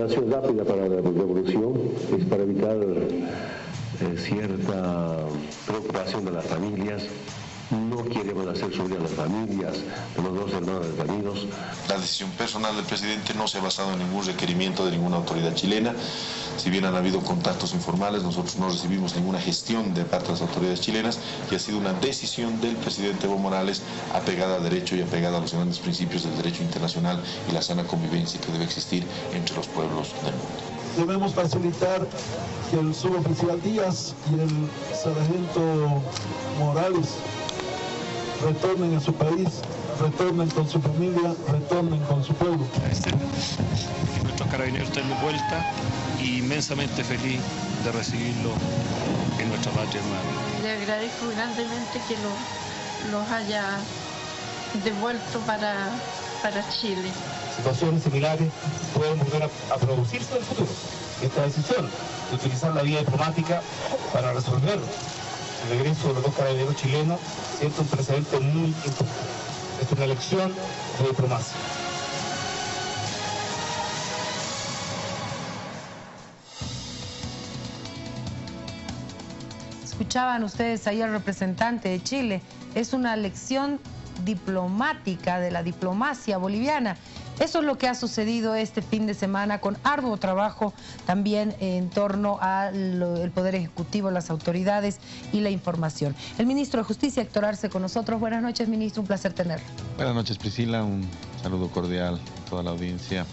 acción rápida para la devolución, es para evitar cierta preocupación de las familias. No queremos hacer sufrir a las familias de los dos hermanos detenidos. La decisión personal del presidente no se ha basado en ningún requerimiento de ninguna autoridad chilena. Si bien han habido contactos informales, nosotros no recibimos ninguna gestión de parte de las autoridades chilenas y ha sido una decisión del presidente Evo Morales apegada al derecho y apegada a los grandes principios del derecho internacional y la sana convivencia que debe existir entre los pueblos del mundo. Debemos facilitar que el suboficial Díaz y el sargento Morales retornen a su país, retornen con su familia, retornen con su pueblo. Nuestros carabineros están de vuelta y inmensamente feliz de recibirlo en nuestra patria hermana. Le agradezco grandemente que los haya devuelto para Chile. Situaciones similares pueden volver a producirse en el futuro. Esta decisión de utilizar la vía diplomática para resolver el regreso de los dos carabineros chilenos siente un precedente muy importante. Es una lección de diplomacia. Escuchaban ustedes ahí al representante de Chile. Es una lección diplomática de la diplomacia boliviana. Eso es lo que ha sucedido este fin de semana con arduo trabajo también en torno al Poder Ejecutivo, las autoridades y la información. El ministro de Justicia, Héctor Arce, con nosotros. Buenas noches, ministro, un placer tenerlo. Buenas noches, Priscila, un saludo cordial a toda la audiencia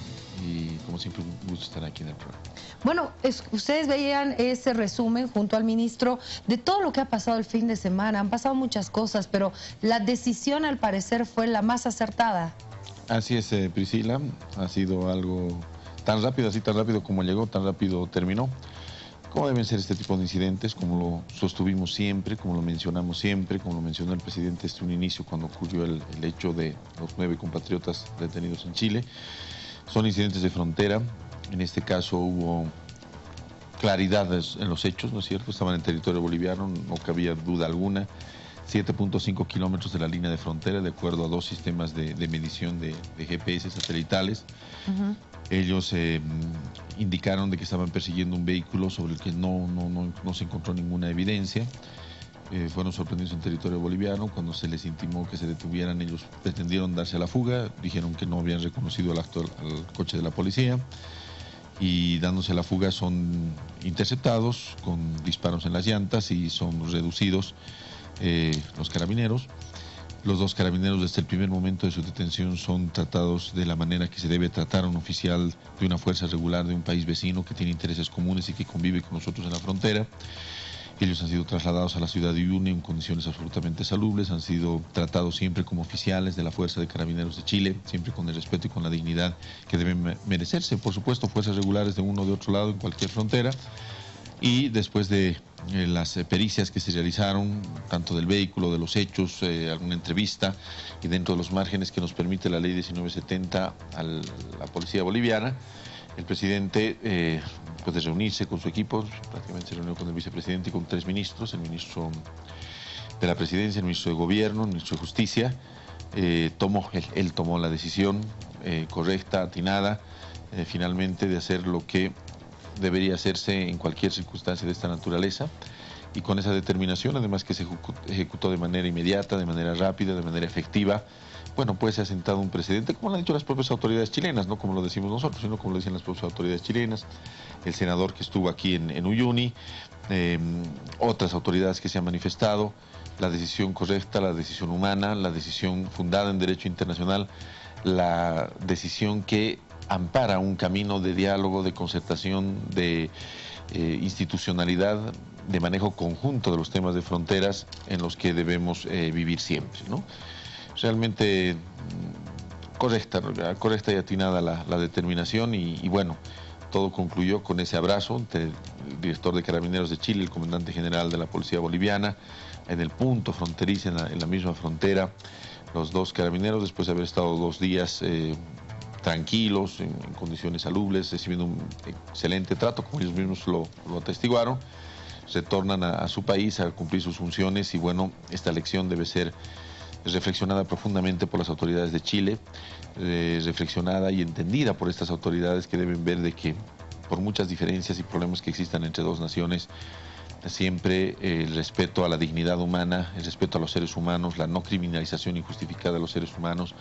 y como siempre un gusto estar aquí en el programa. Bueno, ustedes veían ese resumen junto al ministro de todo lo que ha pasado el fin de semana. Han pasado muchas cosas, pero la decisión al parecer fue la más acertada. Así es, Priscila, ha sido algo tan rápido, así tan rápido como llegó, tan rápido terminó. Como deben ser este tipo de incidentes, como lo sostuvimos siempre, como lo mencionamos siempre, como lo mencionó el presidente desde un inicio cuando ocurrió el hecho de los 9 compatriotas detenidos en Chile. Son incidentes de frontera, en este caso hubo claridad en los hechos, ¿no es cierto? Estaban en territorio boliviano, no cabía duda alguna. 7.5 kilómetros de la línea de frontera, de acuerdo a 2 sistemas de medición de GPS satelitales. Ellos indicaron de que estaban persiguiendo un vehículo sobre el que no se encontró ninguna evidencia. Fueron sorprendidos en territorio boliviano. Cuando se les intimó que se detuvieran, ellos pretendieron darse a la fuga, dijeron que no habían reconocido al coche de la policía y dándose a la fuga son interceptados con disparos en las llantas y son reducidos los carabineros. Los 2 carabineros desde el primer momento de su detención son tratados de la manera que se debe tratar a un oficial de una fuerza regular de un país vecino que tiene intereses comunes y que convive con nosotros en la frontera. Ellos han sido trasladados a la ciudad de Uyuni en condiciones absolutamente salubles, han sido tratados siempre como oficiales de la Fuerza de Carabineros de Chile, siempre con el respeto y con la dignidad que deben merecerse. Por supuesto, fuerzas regulares de uno o de otro lado en cualquier frontera. Y después de las pericias que se realizaron, tanto del vehículo, de los hechos, alguna entrevista y dentro de los márgenes que nos permite la ley 1970 a la policía boliviana, el presidente, después de reunirse con su equipo, prácticamente se reunió con el vicepresidente y con 3 ministros, el ministro de la Presidencia, el ministro de Gobierno, el ministro de Justicia, él tomó la decisión correcta, atinada, finalmente de hacer lo que debería hacerse en cualquier circunstancia de esta naturaleza y con esa determinación, además que se ejecutó de manera inmediata, de manera rápida, de manera efectiva. Bueno, pues se ha sentado un precedente, como lo han dicho las propias autoridades chilenas, no como lo decimos nosotros, sino como lo dicen las propias autoridades chilenas, el senador que estuvo aquí en Uyuni, otras autoridades que se han manifestado, la decisión correcta, la decisión humana, la decisión fundada en derecho internacional, la decisión que ampara un camino de diálogo, de concertación, de institucionalidad, de manejo conjunto de los temas de fronteras en los que debemos vivir siempre, ¿no? Realmente correcta y atinada la determinación y bueno, todo concluyó con ese abrazo entre el director de Carabineros de Chile, el comandante general de la Policía Boliviana, en el punto fronterizo, en la misma frontera, los 2 carabineros, después de haber estado 2 días tranquilos, en condiciones salubles, recibiendo un excelente trato, como ellos mismos lo atestiguaron, retornan a su país a cumplir sus funciones y bueno, esta lección debe ser reflexionada profundamente por las autoridades de Chile, reflexionada y entendida por estas autoridades que deben ver de que por muchas diferencias y problemas que existan entre dos naciones, siempre el respeto a la dignidad humana, el respeto a los seres humanos, la no criminalización injustificada de los seres humanos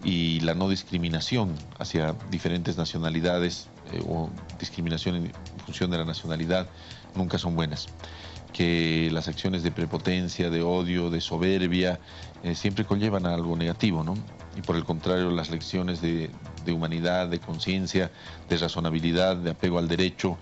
y la no discriminación hacia diferentes nacionalidades o discriminación en función de la nacionalidad nunca son buenas. Que las acciones de prepotencia, de odio, de soberbia, siempre conllevan a algo negativo, ¿no? Y por el contrario, las lecciones de humanidad, de conciencia, de razonabilidad, de apego al derecho,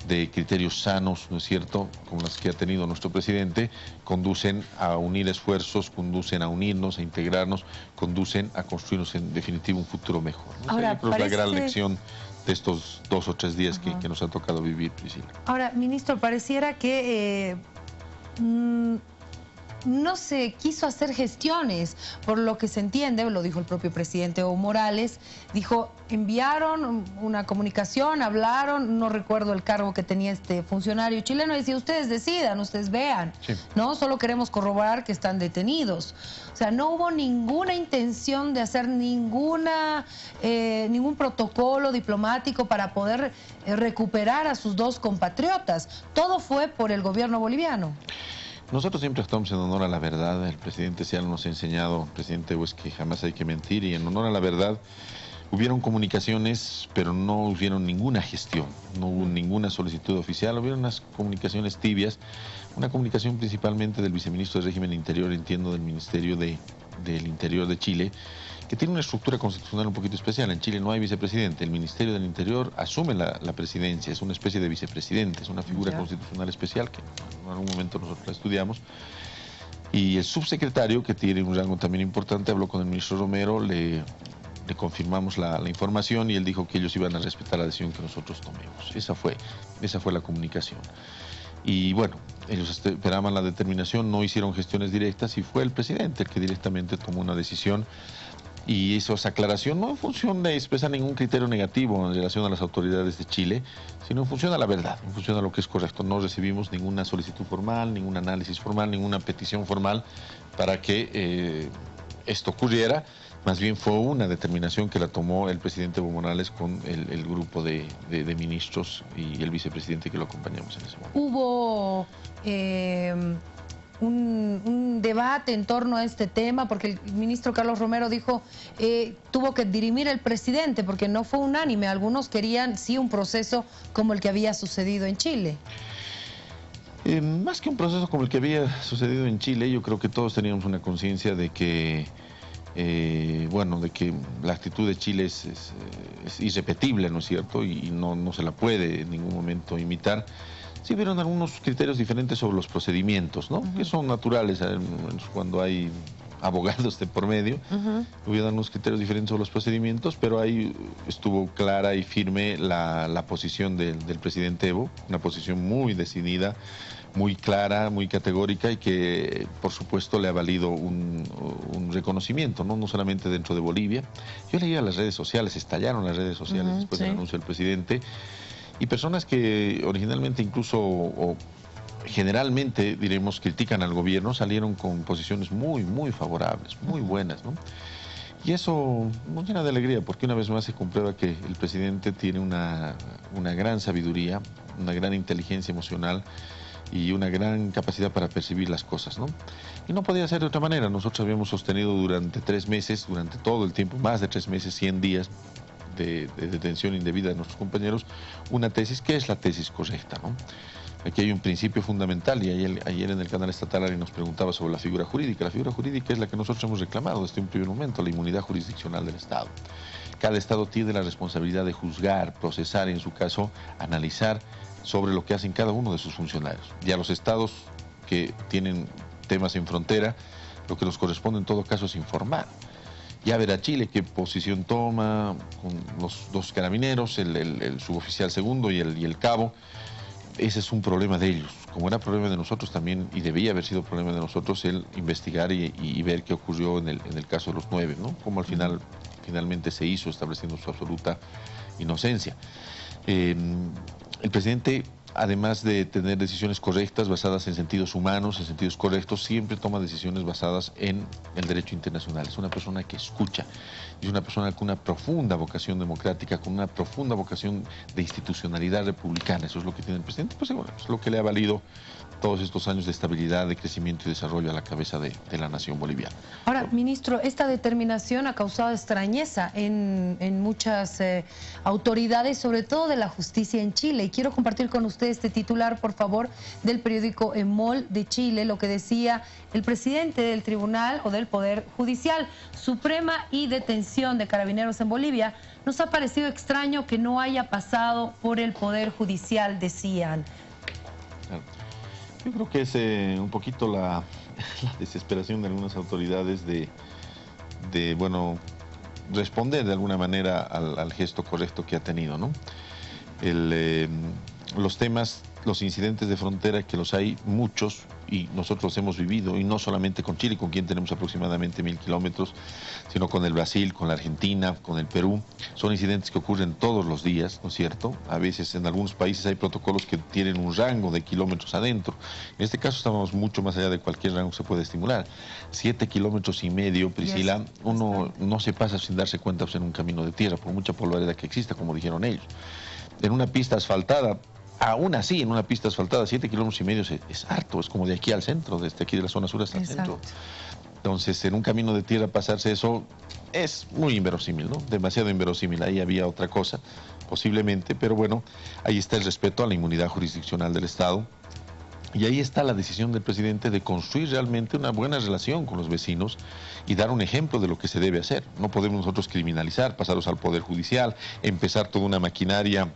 de criterios sanos, ¿no es cierto?, como las que ha tenido nuestro presidente, conducen a unir esfuerzos, conducen a unirnos, a integrarnos, conducen a construirnos en definitiva un futuro mejor, ¿no? Ahora, yo creo que es la gran lección de estos 2 o 3 días que nos ha tocado vivir, Priscila. Ahora, ministro, pareciera que no se quiso hacer gestiones, por lo que se entiende, lo dijo el propio presidente Evo Morales, dijo, enviaron una comunicación, hablaron, no recuerdo el cargo que tenía este funcionario chileno, y decía, ustedes decidan, ustedes vean, sí, ¿no? Solo queremos corroborar que están detenidos. O sea, no hubo ninguna intención de hacer ningún protocolo diplomático para poder recuperar a sus 2 compatriotas. Todo fue por el gobierno boliviano. Nosotros siempre estamos en honor a la verdad. El presidente Cial nos ha enseñado, presidente, pues que jamás hay que mentir, y en honor a la verdad hubieron comunicaciones, pero no hubieron ninguna gestión, no hubo ninguna solicitud oficial, hubieron unas comunicaciones tibias, una comunicación principalmente del viceministro de Régimen Interior, entiendo del Ministerio del Interior de Chile, que tiene una estructura constitucional un poquito especial. En Chile no hay vicepresidente, el Ministerio del Interior asume la presidencia, es una especie de vicepresidente, es una figura constitucional especial que en algún momento nosotros la estudiamos. Y el subsecretario, que tiene un rango también importante, habló con el ministro Romero, le confirmamos la información y él dijo que ellos iban a respetar la decisión que nosotros tomemos. Esa fue la comunicación. Y bueno, ellos esperaban la determinación, no hicieron gestiones directas y fue el presidente el que directamente tomó una decisión y hizo esa aclaración, no en función de expresar ningún criterio negativo en relación a las autoridades de Chile, sino en función a la verdad, en función a lo que es correcto. No recibimos ninguna solicitud formal, ningún análisis formal, ninguna petición formal para que esto ocurriera. Más bien fue una determinación que la tomó el presidente Evo Morales con el grupo de ministros y el vicepresidente que lo acompañamos en ese momento. Hubo un debate en torno a este tema, porque el ministro Carlos Romero dijo tuvo que dirimir el presidente porque no fue unánime. Algunos querían sí un proceso como el que había sucedido en Chile. Más que un proceso como el que había sucedido en Chile, yo creo que todos teníamos una conciencia de que de que la actitud de Chile es irrepetible, ¿no es cierto? Y no se la puede en ningún momento imitar. Sí vieron algunos criterios diferentes sobre los procedimientos, ¿no? Que son naturales cuando hay abogados de por medio. Hubieron unos criterios diferentes sobre los procedimientos, pero ahí estuvo clara y firme la posición del presidente Evo, una posición muy decidida, muy clara, muy categórica y que por supuesto le ha valido un reconocimiento, no solamente dentro de Bolivia. Yo leía las redes sociales, estallaron las redes sociales después del anuncio del presidente, y personas que originalmente incluso o generalmente, diremos, critican al gobierno, salieron con posiciones muy, muy favorables, muy buenas, ¿no? Y eso nos llena de alegría, porque una vez más se comprueba que el presidente tiene una gran sabiduría, una gran inteligencia emocional y una gran capacidad para percibir las cosas, ¿no? Y no podía ser de otra manera. Nosotros habíamos sostenido durante 3 meses, durante todo el tiempo, más de 3 meses, 100 días de detención indebida de nuestros compañeros, una tesis que es la tesis correcta, ¿no? Aquí hay un principio fundamental, y ayer en el canal estatal alguien nos preguntaba sobre la figura jurídica. La figura jurídica es la que nosotros hemos reclamado desde un primer momento, la inmunidad jurisdiccional del Estado. Cada Estado tiene la responsabilidad de juzgar, procesar, y en su caso analizar sobre lo que hacen cada uno de sus funcionarios. Y a los estados que tienen temas en frontera, lo que nos corresponde en todo caso es informar. Ya verá Chile qué posición toma con los 2 carabineros, el suboficial segundo y el cabo. Ese es un problema de ellos, como era problema de nosotros también, y debía haber sido problema de nosotros el investigar y ver qué ocurrió en el caso de los 9, ¿no? Cómo al finalmente se hizo, estableciendo su absoluta inocencia. El presidente además de tener decisiones correctas, basadas en sentidos humanos, en sentidos correctos, siempre toma decisiones basadas en el derecho internacional. Es una persona que escucha, es una persona con una profunda vocación democrática, con una profunda vocación de institucionalidad republicana. Eso es lo que tiene el presidente, pues bueno, es lo que le ha valido todos estos años de estabilidad, de crecimiento y desarrollo a la cabeza de la nación boliviana. Ahora, ministro, esta determinación ha causado extrañeza en muchas autoridades, sobre todo de la justicia en Chile. Y quiero compartir con usted este titular, por favor, del periódico EMOL de Chile, lo que decía el presidente del Tribunal o del Poder Judicial Suprema y detención de carabineros en Bolivia. Nos ha parecido extraño que no haya pasado por el Poder Judicial, decían. Claro. Yo creo que es un poquito la desesperación de algunas autoridades de bueno, responder de alguna manera al gesto correcto que ha tenido, ¿no? Los temas, los incidentes de frontera, que los hay muchos y nosotros los hemos vivido, y no solamente con Chile, con quien tenemos aproximadamente 1000 kilómetros, sino con el Brasil, con la Argentina, con el Perú. Son incidentes que ocurren todos los días, ¿no es cierto? A veces en algunos países hay protocolos que tienen un rango de kilómetros adentro. En este caso estamos mucho más allá de cualquier rango que se puede estimular. 7,5 kilómetros, Priscila, uno no se pasa sin darse cuenta en un camino de tierra, por mucha polvareda que exista, como dijeron ellos. En una pista asfaltada, aún así, en una pista asfaltada, 7,5 kilómetros es harto, es como de aquí al centro, desde aquí de la zona sur hasta el centro. Entonces, en un camino de tierra pasarse eso es muy inverosímil, ¿no? Demasiado inverosímil. Ahí había otra cosa, posiblemente, pero bueno, ahí está el respeto a la inmunidad jurisdiccional del Estado. Y ahí está la decisión del presidente de construir realmente una buena relación con los vecinos y dar un ejemplo de lo que se debe hacer. No podemos nosotros criminalizar, pasarlos al Poder Judicial, empezar toda una maquinaria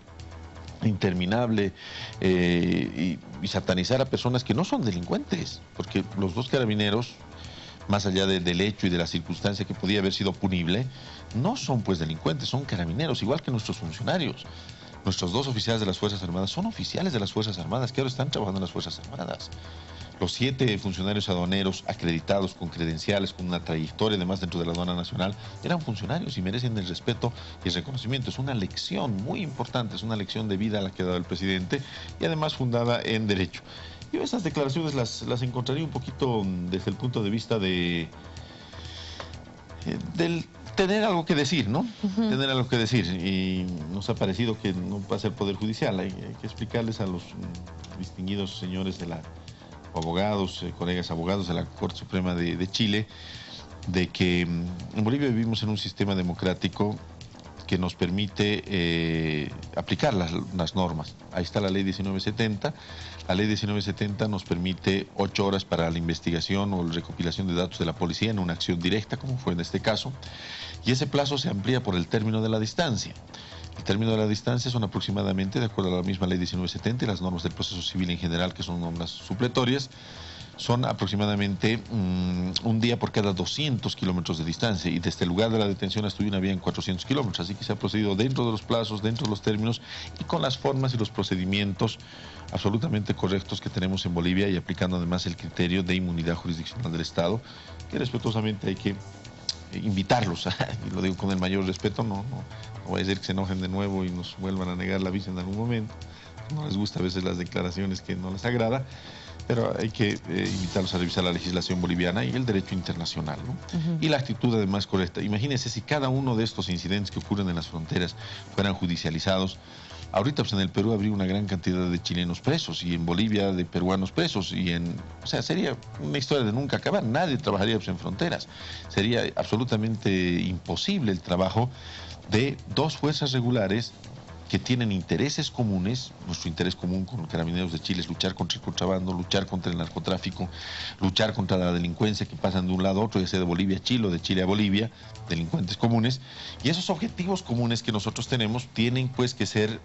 interminable y satanizar a personas que no son delincuentes, porque los dos carabineros, más allá del hecho y de la circunstancia que podía haber sido punible, no son pues delincuentes, son carabineros, igual que nuestros funcionarios. Nuestros 2 oficiales de las Fuerzas Armadas son oficiales de las Fuerzas Armadas que ahora están trabajando en las Fuerzas Armadas. Los 7 funcionarios aduaneros acreditados con credenciales, con una trayectoria además dentro de la aduana nacional, eran funcionarios y merecen el respeto y el reconocimiento. Es una lección muy importante, es una lección de vida a la que ha dado el presidente y además fundada en derecho. Yo esas declaraciones las encontraría un poquito desde el punto de vista del tener algo que decir, ¿no? Tener algo que decir. Y nos ha parecido que no pasa el Poder Judicial. Hay que explicarles a los distinguidos señores de abogados, colegas abogados de la Corte Suprema de Chile, de que en Bolivia vivimos en un sistema democrático que nos permite aplicar las normas. Ahí está la ley 1970. La ley 1970 nos permite 8 horas para la investigación o la recopilación de datos de la policía en una acción directa, como fue en este caso, y ese plazo se amplía por el término de la distancia. El término de la distancia son aproximadamente, de acuerdo a la misma ley 1970 y las normas del proceso civil en general, que son normas supletorias, son aproximadamente un día por cada 200 kilómetros de distancia, y desde el lugar de la detención hasta una vía en 400 kilómetros, así que se ha procedido dentro de los plazos, dentro de los términos y con las formas y los procedimientos absolutamente correctos que tenemos en Bolivia, y aplicando además el criterio de inmunidad jurisdiccional del Estado, que respetuosamente hay que invitarlos, y lo digo con el mayor respeto, no voy a decir que se enojen de nuevo y nos vuelvan a negar la visa en algún momento. No les gusta a veces las declaraciones que no les agrada, pero hay que invitarlos a revisar la legislación boliviana y el derecho internacional, ¿no? Y la actitud además correcta. Imagínense si cada uno de estos incidentes que ocurren en las fronteras fueran judicializados. Ahorita pues en el Perú habría una gran cantidad de chilenos presos, y en Bolivia de peruanos presos, o sea, sería una historia de nunca acabar. Nadie trabajaría pues en fronteras. Sería absolutamente imposible el trabajo de 2 fuerzas regulares que tienen intereses comunes. Nuestro interés común con Carabineros de Chile es luchar contra el contrabando, luchar contra el narcotráfico, luchar contra la delincuencia que pasan de un lado a otro, ya sea de Bolivia a Chile o de Chile a Bolivia, delincuentes comunes. Y esos objetivos comunes que nosotros tenemos tienen pues que ser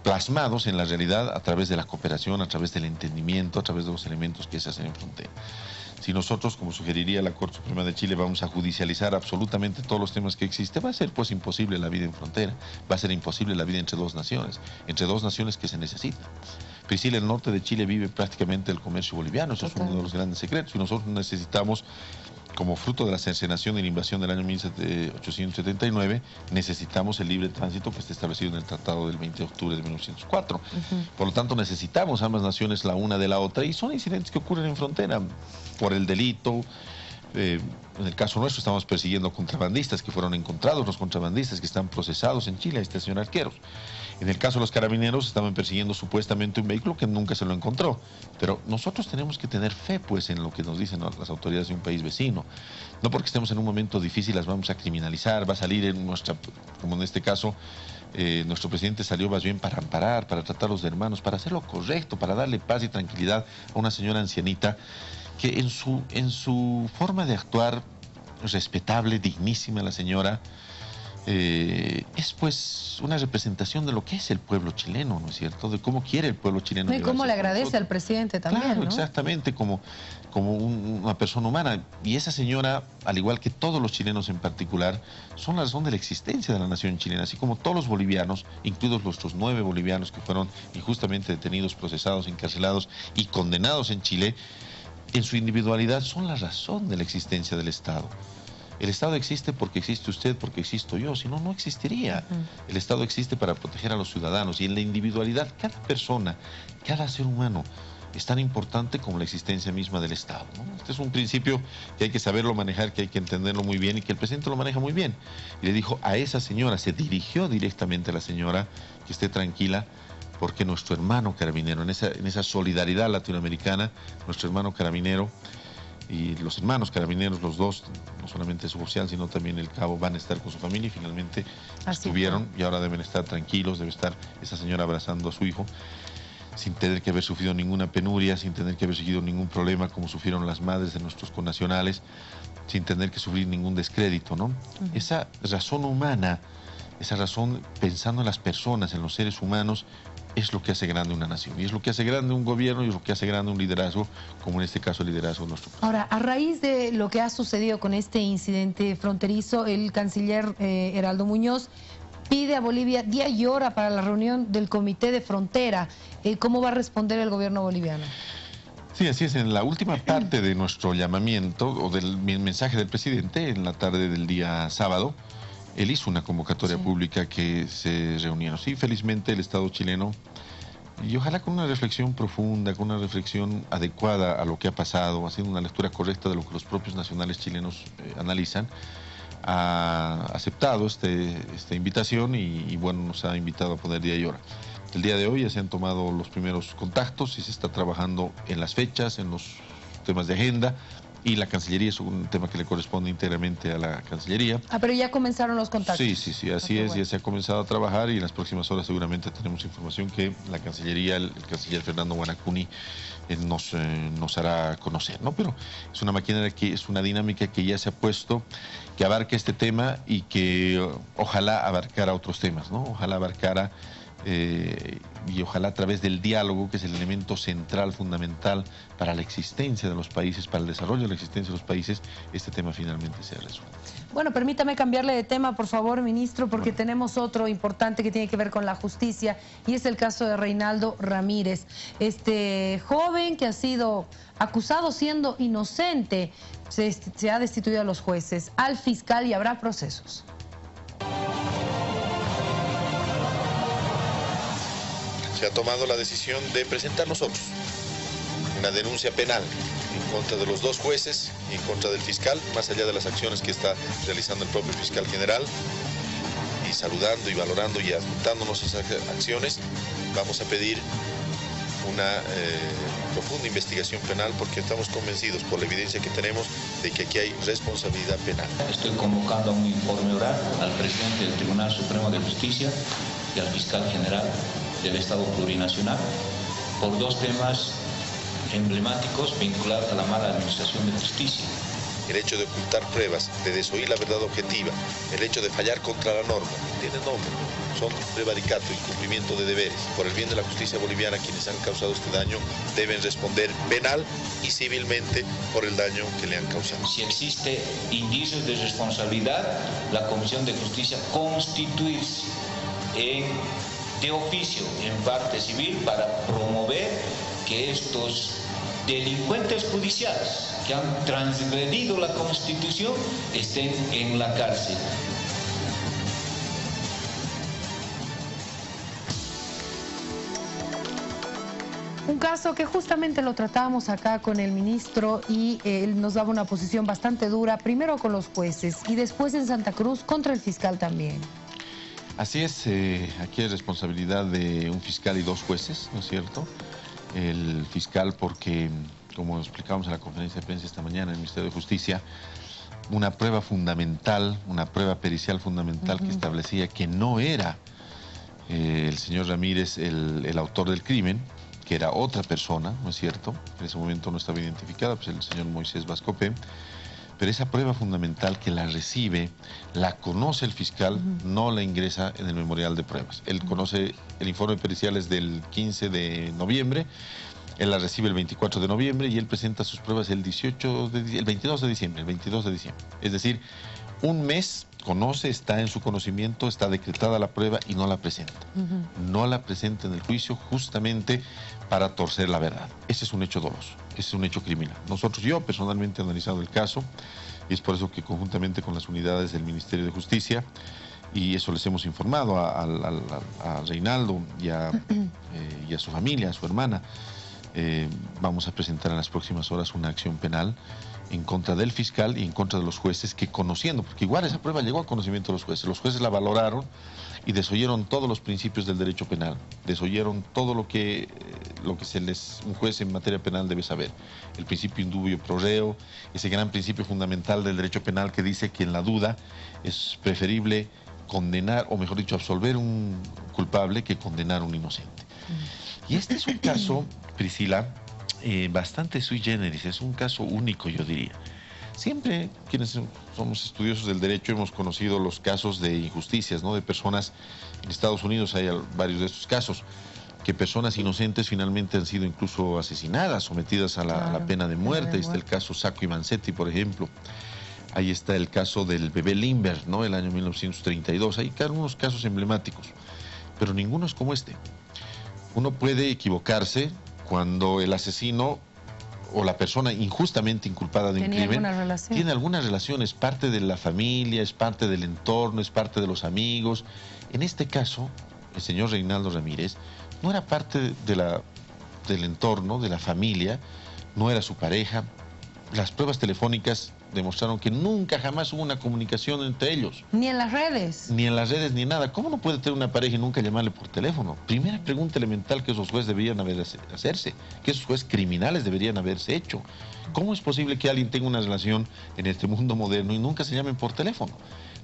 plasmados en la realidad a través de la cooperación, a través del entendimiento, a través de los elementos que se hacen en frontera. Si nosotros, como sugeriría la Corte Suprema de Chile, vamos a judicializar absolutamente todos los temas que existen, va a ser pues imposible la vida en frontera, va a ser imposible la vida entre 2 naciones que se necesitan. Priscila, el norte de Chile vive prácticamente el comercio boliviano, eso es uno de los grandes secretos, y nosotros necesitamos como fruto de la cercenación y la invasión del año 1879, necesitamos el libre tránsito que está establecido en el Tratado del 20 de octubre de 1904. Por lo tanto, necesitamos ambas naciones la una de la otra, y son incidentes que ocurren en frontera por el delito. En el caso nuestro estamos persiguiendo contrabandistas que fueron encontrados, los contrabandistas que están procesados en Chile, a estación Arqueros. En el caso de los carabineros estaban persiguiendo supuestamente un vehículo que nunca se lo encontró. Pero nosotros tenemos que tener fe pues en lo que nos dicen las autoridades de un país vecino. No porque estemos en un momento difícil las vamos a criminalizar, va a salir en nuestra, como en este caso, nuestro presidente salió más bien para amparar, para tratarlos de hermanos, para hacer lo correcto, para darle paz y tranquilidad a una señora ancianita que en su forma de actuar, respetable, dignísima la señora, es pues una representación de lo que es el pueblo chileno, ¿no es cierto? De cómo quiere el pueblo chileno. Y cómo le agradece al presidente también, claro, ¿no? Exactamente, como una persona humana. Y esa señora, al igual que todos los chilenos en particular, son la razón de la existencia de la nación chilena, así como todos los bolivianos, incluidos nuestros 9 bolivianos que fueron injustamente detenidos, procesados, encarcelados y condenados en Chile, en su individualidad son la razón de la existencia del Estado. El Estado existe porque existe usted, porque existo yo, si no, no existiría. El Estado existe para proteger a los ciudadanos, y en la individualidad, cada persona, cada ser humano es tan importante como la existencia misma del Estado, ¿no? Este es un principio que hay que saberlo manejar, que hay que entenderlo muy bien, y que el presidente lo maneja muy bien. Y le dijo a esa señora, se dirigió directamente a la señora, que esté tranquila, porque nuestro hermano carabinero, en esa solidaridad latinoamericana, nuestro hermano carabinero y los hermanos carabineros, los dos, no solamente su oficial, sino también el cabo, van a estar con su familia, y finalmente estuvieron, y ahora deben estar tranquilos, debe estar esa señora abrazando a su hijo, sin tener que haber sufrido ninguna penuria, sin tener que haber sufrido ningún problema como sufrieron las madres de nuestros connacionales, sin tener que sufrir ningún descrédito, ¿no? Esa razón humana, esa razón pensando en las personas, en los seres humanos, es lo que hace grande una nación, y es lo que hace grande un gobierno, y es lo que hace grande un liderazgo, como en este caso el liderazgo de nuestro país. Ahora, a raíz de lo que ha sucedido con este incidente fronterizo, el canciller Heraldo Muñoz pide a Bolivia día y hora para la reunión del Comité de Frontera. ¿Cómo va a responder el gobierno boliviano? Sí, así es. En la última parte de nuestro llamamiento, o del mensaje del presidente, en la tarde del día sábado, él hizo una convocatoria pública que se reunieron. Sí, felizmente el Estado chileno, y ojalá con una reflexión profunda, con una reflexión adecuada a lo que ha pasado, haciendo una lectura correcta de lo que los propios nacionales chilenos analizan, ha aceptado esta invitación y bueno, nos ha invitado a poner día y hora. El día de hoy ya se han tomado los primeros contactos y se está trabajando en las fechas, en los temas de agenda, y la Cancillería es un tema que le corresponde íntegramente a la Cancillería. Pero ya comenzaron los contactos. Sí, así es, ya se ha comenzado a trabajar, y en las próximas horas seguramente tenemos información que la Cancillería, el canciller Fernando Guanacuni nos hará conocer, ¿no? Pero es una maquinaria que es una dinámica que ya se ha puesto, que abarca este tema y que ojalá abarcara otros temas, ¿no? Ojalá abarcara y ojalá a través del diálogo, que es el elemento central, fundamental para la existencia de los países, para el desarrollo de la existencia de los países, este tema finalmente sea resuelto. Bueno, permítame cambiarle de tema, por favor, ministro, porque tenemos otro importante que tiene que ver con la justicia, y es el caso de Reinaldo Ramírez, este joven que ha sido acusado siendo inocente. Se ha destituido a los jueces, al fiscal, y habrá procesos. Se ha tomado la decisión de presentar nosotros una denuncia penal en contra de los 2 jueces y en contra del fiscal, más allá de las acciones que está realizando el propio fiscal general. Y saludando y valorando y adjuntándonos esas acciones, vamos a pedir una profunda investigación penal, porque estamos convencidos por la evidencia que tenemos de que aquí hay responsabilidad penal. Estoy convocando a un informe oral al presidente del Tribunal Supremo de Justicia y al fiscal general del Estado Plurinacional por 2 temas emblemáticos vinculados a la mala administración de justicia. El hecho de ocultar pruebas, de desoír la verdad objetiva, el hecho de fallar contra la norma, tiene nombre, son prevaricato, incumplimiento de deberes. Por el bien de la justicia boliviana, quienes han causado este daño deben responder penal y civilmente por el daño que le han causado. Si existe indicios de responsabilidad, la Comisión de Justicia constituirse de oficio en parte civil para promover que estos delincuentes judiciales que han transgredido la Constitución estén en la cárcel. Un caso que justamente lo tratábamos acá con el ministro y él nos daba una posición bastante dura, primero con los jueces y después en Santa Cruz contra el fiscal también. Así es, aquí hay responsabilidad de un fiscal y dos jueces, ¿no es cierto? El fiscal porque, como explicábamos en la conferencia de prensa esta mañana en el Ministerio de Justicia, una prueba fundamental, una prueba pericial fundamental que establecía que no era el señor Ramírez el autor del crimen, que era otra persona, ¿no es cierto? En ese momento no estaba identificada, pues el señor Moisés Vascope, pero esa prueba fundamental que la recibe, la conoce el fiscal, no la ingresa en el memorial de pruebas. Él conoce el informe pericial es del 15 de noviembre, él la recibe el 24 de noviembre y él presenta sus pruebas el 22 de diciembre. Es decir, un mes conoce, está en su conocimiento, está decretada la prueba y no la presenta. No la presenta en el juicio justamente para torcer la verdad. Ese es un hecho doloso, ese es un hecho criminal. Yo personalmente he analizado el caso y es por eso que conjuntamente con las unidades del Ministerio de Justicia, y eso les hemos informado a Reinaldo y a su familia, a su hermana, vamos a presentar en las próximas horas una acción penal en contra del fiscal y en contra de los jueces que conociendo, porque igual esa prueba llegó al conocimiento de los jueces la valoraron y desoyeron todos los principios del derecho penal, desoyeron todo lo que un juez en materia penal debe saber, el principio indubio pro reo, ese gran principio fundamental del derecho penal que dice que en la duda es preferible condenar, o mejor dicho, absolver un culpable que condenar a un inocente. Y este es un caso, Priscila, bastante sui generis, es un caso único, yo diría. Siempre quienes somos estudiosos del derecho hemos conocido los casos de injusticias, ¿no? De personas, en Estados Unidos hay varios de estos casos, que personas inocentes finalmente han sido incluso asesinadas, sometidas a la pena de muerte. Ahí está el caso Sacco y Vanzetti, por ejemplo. Ahí está el caso del bebé Limber, ¿no? El año 1932. Hay algunos casos emblemáticos, pero ninguno es como este. Uno puede equivocarse cuando el asesino o la persona injustamente inculpada de un crimen tiene alguna relación, es parte de la familia, es parte del entorno, es parte de los amigos. En este caso, el señor Reinaldo Ramírez no era parte del entorno, de la familia, no era su pareja. Las pruebas telefónicas demostraron que nunca jamás hubo una comunicación entre ellos. Ni en las redes. Ni en las redes, ni nada. ¿Cómo no puede tener una pareja y nunca llamarle por teléfono? Primera pregunta elemental que esos jueces deberían hacerse, que esos jueces criminales deberían haberse hecho. ¿Cómo es posible que alguien tenga una relación en este mundo moderno y nunca se llamen por teléfono?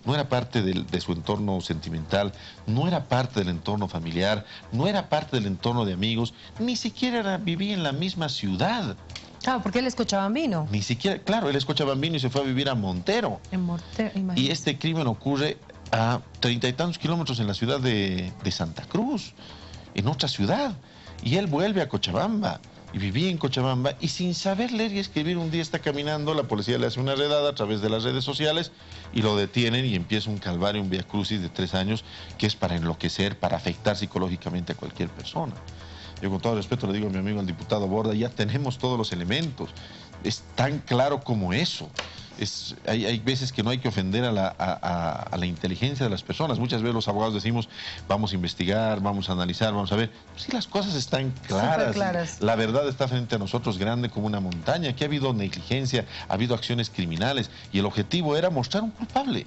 No era parte de su entorno sentimental, no era parte del entorno familiar, no era parte del entorno de amigos, ni siquiera vivía en la misma ciudad. Claro, porque él es cochabambino. Ni siquiera, claro, él es cochabambino y se fue a vivir a Montero. En Montero, imagínate. Y este crimen ocurre a 30 y tantos kilómetros en la ciudad de Santa Cruz, en otra ciudad. Y él vuelve a Cochabamba y vivía en Cochabamba y sin saber leer y escribir un día está caminando, la policía le hace una redada a través de las redes sociales y lo detienen y empieza un calvario, un viacrucis de 3 años que es para enloquecer, para afectar psicológicamente a cualquier persona. Yo con todo respeto le digo a mi amigo el diputado Borda, ya tenemos todos los elementos, es tan claro como eso. Hay veces que no hay que ofender a la inteligencia de las personas. Muchas veces los abogados decimos, vamos a investigar, vamos a analizar, vamos a ver. Sí, las cosas están claras. La verdad está frente a nosotros grande como una montaña. Aquí ha habido negligencia, ha habido acciones criminales y el objetivo era mostrar un culpable.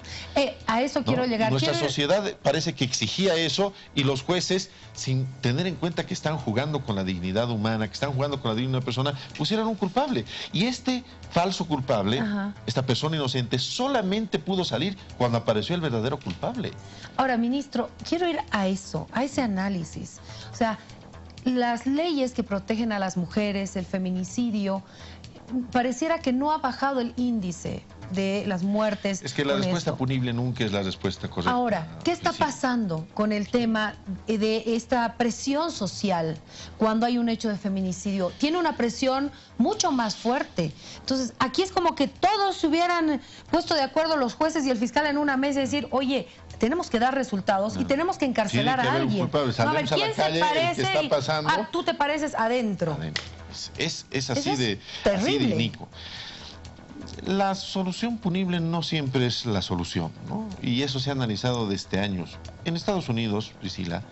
A eso quiero llegar. Nuestra sociedad parece que exigía eso y los jueces, sin tener en cuenta que están jugando con la dignidad humana, que están jugando con la dignidad de una persona, pusieron un culpable. Y este falso culpable, esta persona inocente, solamente pudo salir cuando apareció el verdadero culpable. Ahora, ministro, quiero ir a eso, a ese análisis. O sea, las leyes que protegen a las mujeres, el feminicidio, pareciera que no ha bajado el índice de las muertes. Es que la respuesta punible nunca es la respuesta correcta. Ahora, ¿qué está pasando con el tema de esta presión social cuando hay un hecho de feminicidio? Tiene una presión mucho más fuerte. Entonces, aquí es como que todos se hubieran puesto de acuerdo, los jueces y el fiscal, en una mesa y decir, oye, tenemos que dar resultados y tenemos que encarcelar a alguien. A ver, ¿quién se parece? ¿Qué está pasando? Tú te pareces adentro. Es así de inicuo. La solución punible no siempre es la solución, ¿no? Y eso se ha analizado desde años. En Estados Unidos, Priscila,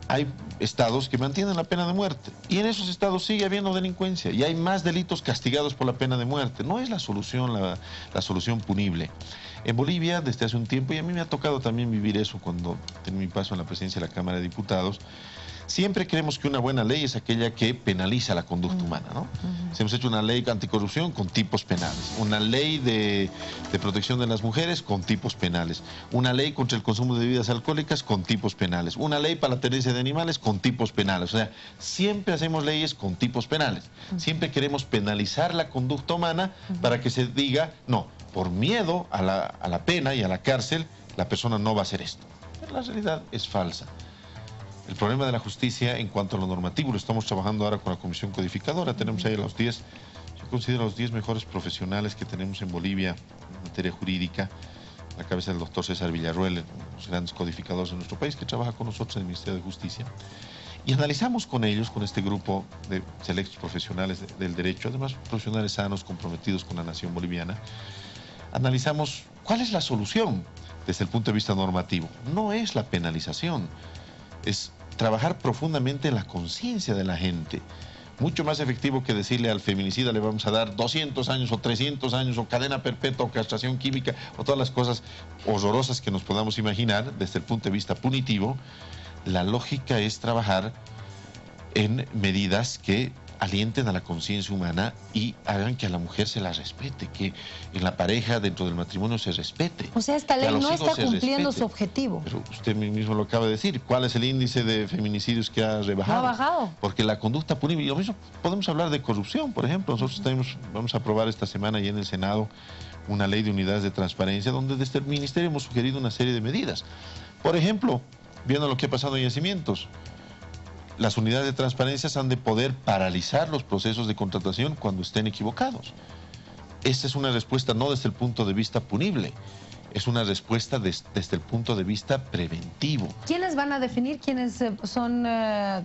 hay estados que mantienen la pena de muerte y en esos estados sigue habiendo delincuencia y hay más delitos castigados por la pena de muerte. No es la solución, la solución punible. En Bolivia, desde hace un tiempo, y a mí me ha tocado también vivir eso cuando tengo mi paso en la presidencia de la Cámara de Diputados, siempre creemos que una buena ley es aquella que penaliza la conducta humana, ¿no? Hemos hecho una ley anticorrupción con tipos penales, una ley de protección de las mujeres con tipos penales, una ley contra el consumo de bebidas alcohólicas con tipos penales, una ley para la tenencia de animales con tipos penales. O sea, siempre hacemos leyes con tipos penales. Siempre queremos penalizar la conducta humana para que se diga, no, por miedo a la pena y a la cárcel, la persona no va a hacer esto. Pero la realidad es falsa. El problema de la justicia en cuanto a lo normativo, lo estamos trabajando ahora con la Comisión Codificadora, tenemos ahí a los 10, yo considero los 10 mejores profesionales que tenemos en Bolivia en materia jurídica, a la cabeza del doctor César Villarruel, uno de los grandes codificadores de nuestro país, que trabaja con nosotros en el Ministerio de Justicia, y analizamos con ellos, con este grupo de selectos profesionales del derecho, además profesionales sanos, comprometidos con la nación boliviana, analizamos cuál es la solución desde el punto de vista normativo. No es la penalización, es trabajar profundamente en la conciencia de la gente. Mucho más efectivo que decirle al feminicida le vamos a dar 200 años o 300 años o cadena perpetua o castración química o todas las cosas horrorosas que nos podamos imaginar desde el punto de vista punitivo. La lógica es trabajar en medidas que alienten a la conciencia humana y hagan que a la mujer se la respete, que en la pareja, dentro del matrimonio, se respete. O sea, esta ley no está cumpliendo su objetivo. Pero usted mismo lo acaba de decir. ¿Cuál es el índice de feminicidios que ha rebajado? No ha bajado. Porque la conducta punible, y lo mismo podemos hablar de corrupción, por ejemplo. Nosotros vamos a aprobar esta semana ya en el Senado una ley de unidades de transparencia donde desde el Ministerio hemos sugerido una serie de medidas. Por ejemplo, viendo lo que ha pasado en yacimientos, las unidades de transparencia han de poder paralizar los procesos de contratación cuando estén equivocados. Esta es una respuesta no desde el punto de vista punible, es una respuesta desde el punto de vista preventivo. ¿Quiénes van a definir quiénes son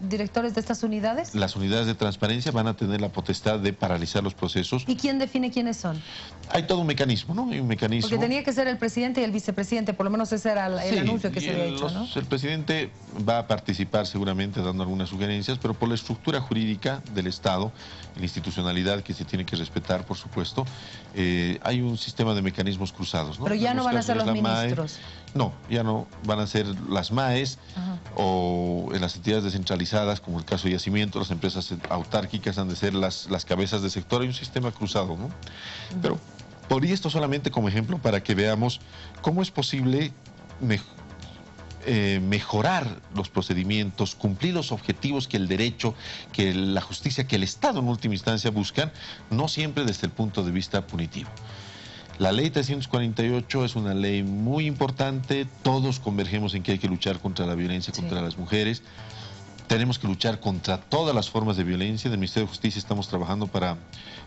directores de estas unidades? Las unidades de transparencia van a tener la potestad de paralizar los procesos. ¿Y quién define quiénes son? Hay todo un mecanismo, ¿no? Hay un mecanismo. Porque tenía que ser el presidente y el vicepresidente, por lo menos ese era el anuncio que se había hecho, ¿no? El presidente va a participar seguramente dando algunas sugerencias, pero por la estructura jurídica del Estado, la institucionalidad que se tiene que respetar, por supuesto, hay un sistema de mecanismos cruzados, ¿no? Pero ya no van a ser los ministros. No, ya no van a ser las MAES o en las entidades descentralizadas, como el caso de yacimiento, las empresas autárquicas han de ser las cabezas de sector. Hay un sistema cruzado, ¿no? Pero por esto solamente como ejemplo para que veamos cómo es posible mejorar los procedimientos, cumplir los objetivos que el derecho, que la justicia, que el Estado en última instancia buscan, no siempre desde el punto de vista punitivo. La ley 348 es una ley muy importante, todos convergemos en que hay que luchar contra la violencia contra las mujeres, tenemos que luchar contra todas las formas de violencia. En el Ministerio de Justicia estamos trabajando para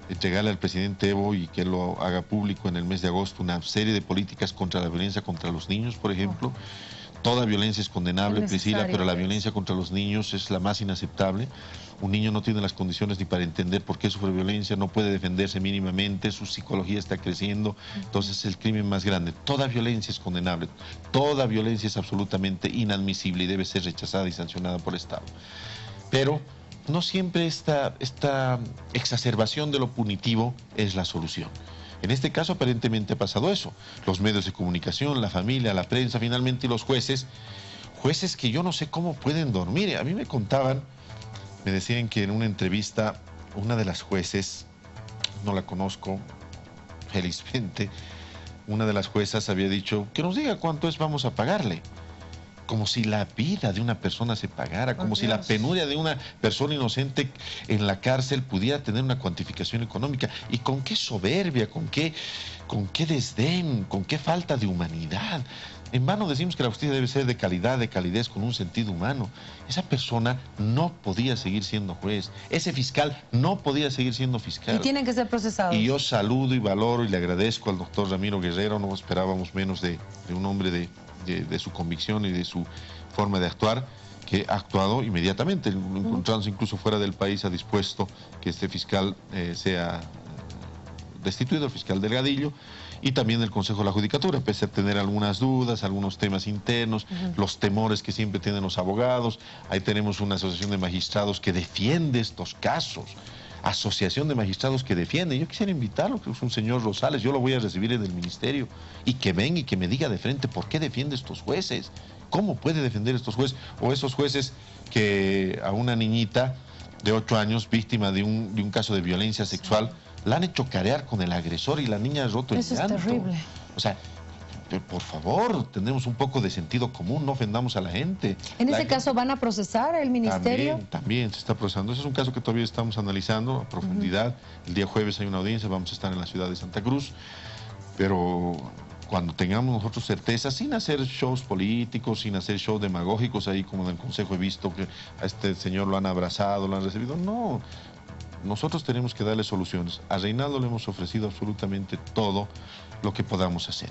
entregarle al presidente Evo y que él lo haga público en el mes de agosto una serie de políticas contra la violencia contra los niños, por ejemplo. Toda violencia es condenable, Priscila, pero la violencia contra los niños es la más inaceptable. Un niño no tiene las condiciones ni para entender por qué sufre violencia, no puede defenderse mínimamente, su psicología está creciendo, entonces es el crimen más grande. Toda violencia es condenable, toda violencia es absolutamente inadmisible y debe ser rechazada y sancionada por el Estado. Pero no siempre esta exacerbación de lo punitivo es la solución. En este caso aparentemente ha pasado eso. Los medios de comunicación, la familia, la prensa, finalmente los jueces que yo no sé cómo pueden dormir. A mí me contaban, me decían que en una entrevista una de las jueces, no la conozco felizmente, una de las juezas había dicho que nos diga cuánto es, vamos a pagarle. Como si la vida de una persona se pagara, como si la penuria de una persona inocente en la cárcel pudiera tener una cuantificación económica. ¿Y con qué soberbia, con qué desdén, con qué falta de humanidad? En vano decimos que la justicia debe ser de calidad, de calidez, con un sentido humano. Esa persona no podía seguir siendo juez. Ese fiscal no podía seguir siendo fiscal. Y tienen que ser procesados. Y yo saludo y valoro y le agradezco al doctor Ramiro Guerrero, no esperábamos menos de un hombre de su convicción y de su forma de actuar, que ha actuado inmediatamente, encontrándose incluso fuera del país, ha dispuesto que este fiscal sea destituido, el fiscal Delgadillo, y también el Consejo de la Judicatura, pese a tener algunas dudas, algunos temas internos, los temores que siempre tienen los abogados. Ahí tenemos una asociación de magistrados que defiende estos casos. Asociación de magistrados que defiende. Yo quisiera invitarlo, que es un señor Rosales, yo lo voy a recibir en el ministerio, y que venga y que me diga de frente por qué defiende estos jueces, cómo puede defender estos jueces, o esos jueces que a una niñita de 8 años, víctima de un caso de violencia sexual, la han hecho carear con el agresor y la niña ha roto el llanto. Eso es terrible. O sea, por favor, tenemos un poco de sentido común, no ofendamos a la gente. En ese caso, ¿van a procesar el ministerio? También se está procesando. Ese es un caso que todavía estamos analizando a profundidad. El día jueves hay una audiencia, vamos a estar en la ciudad de Santa Cruz, pero cuando tengamos nosotros certeza, sin hacer shows políticos, sin hacer shows demagógicos, ahí como en el Consejo he visto que a este señor lo han abrazado, lo han recibido, no. Nosotros tenemos que darle soluciones. A Reinaldo le hemos ofrecido absolutamente todo lo que podamos hacer.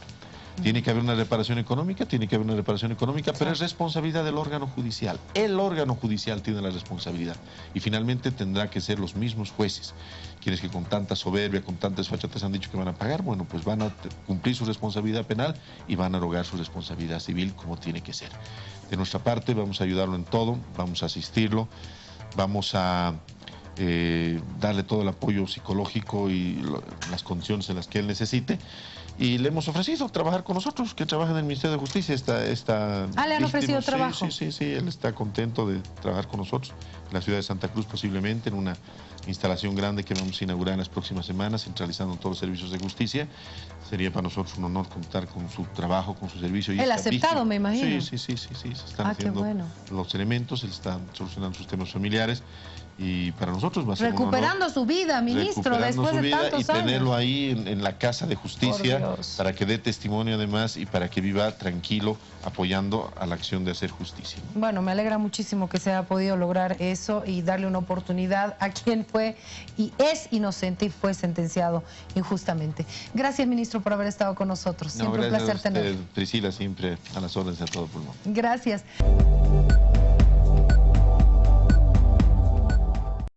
Tiene que haber una reparación económica, pero es responsabilidad del órgano judicial. El órgano judicial tiene la responsabilidad. Y finalmente tendrá que ser los mismos jueces, quienes que con tanta soberbia, con tantas fachatas han dicho que van a pagar, bueno, pues van a cumplir su responsabilidad penal y van a erogar su responsabilidad civil como tiene que ser. De nuestra parte vamos a ayudarlo en todo, vamos a asistirlo, vamos a darle todo el apoyo psicológico y las condiciones en las que él necesite. Y le hemos ofrecido trabajar con nosotros, que trabaja en el Ministerio de Justicia. ¿Le han ofrecido trabajo? Sí, él está contento de trabajar con nosotros en la ciudad de Santa Cruz, posiblemente en una instalación grande que vamos a inaugurar en las próximas semanas, centralizando todos los servicios de justicia. Sería para nosotros un honor contar con su trabajo, con su servicio. ¿Él ha aceptado, me imagino? Sí, se están haciendo los elementos, él está solucionando sus temas familiares. Y para nosotros va a ser recuperando su vida, ministro, después de tantos años. Y tenerlo ahí en la Casa de Justicia para que dé testimonio además y para que viva tranquilo apoyando a la acción de hacer justicia. Bueno, me alegra muchísimo que se haya podido lograr eso y darle una oportunidad a quien fue y es inocente y fue sentenciado injustamente. Gracias, ministro, por haber estado con nosotros. Siempre un placer tenerlo. Priscila, siempre a las órdenes a todo pulmón. Gracias.